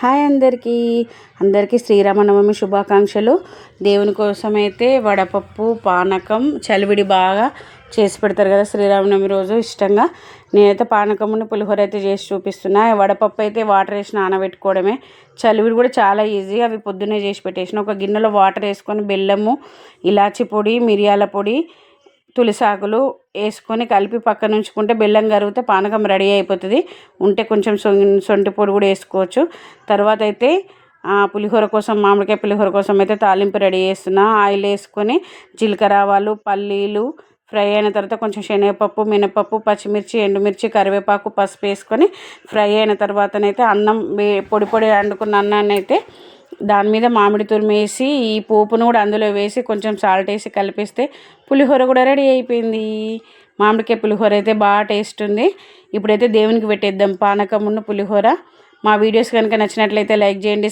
Hi అందరికీ శ్రీరామనవమి శుభాకాంక్షలు. దేవుని కోసమైతే వడపప్పు పానకం చలివిడి బాగా చేసి పెడతారు కదా శ్రీరామనవమి రోజు ఇష్టంగా. నేనైతే పానకముని పులిహోర అయితే చేసి చూపిస్తున్నా. వడపప్పు అయితే వాటర్ వేసి నానబెట్టుకోవడమే. చలివిడి కూడా చాలా ఈజీ. అవి పొద్దున్నే చేసి పెట్టేసిన. ఒక గిన్నెలో వాటర్ వేసుకొని బెల్లము, ఇలాచి పొడి, మిరియాల పొడి, తులసాకులు వేసుకొని కలిపి పక్కన ఉంచుకుంటే బెల్లం కరిగితే పానకం రెడీ అయిపోతుంది. ఉంటే కొంచెం సొంటి పొడి కూడా వేసుకోవచ్చు. తర్వాత అయితే పులిహోర కోసం మామిడికాయ పులిహోర కోసం అయితే తాలింపు రెడీ చేస్తున్నా. ఆయిల్ వేసుకొని జీలకర్ర, ఆవాలు, పల్లీలు ఫ్రై అయిన తర్వాత కొంచెం శనగపప్పు, మినపప్పు, పచ్చిమిర్చి, ఎండుమిర్చి, కరివేపాకు, పసుపు వేసుకొని ఫ్రై అయిన తర్వాతనైతే అన్నం పొడి వండుకున్న అన్నాన్ని అయితే దాని మీద మామిడి తురుము వేసి ఈ పోపును కూడా అందులో వేసి కొంచెం సాల్ట్ వేసి కలిపిస్తే పులిహోర కూడా రెడీ అయిపోయింది. మామిడికాయ పులిహోర అయితే బాగా టేస్ట్ ఉంది. ఇప్పుడైతే దేవునికి పెట్టేద్దాం పానకమున్న పులిహోర. మా వీడియోస్ కనుక నచ్చినట్లయితే లైక్ చేయండి.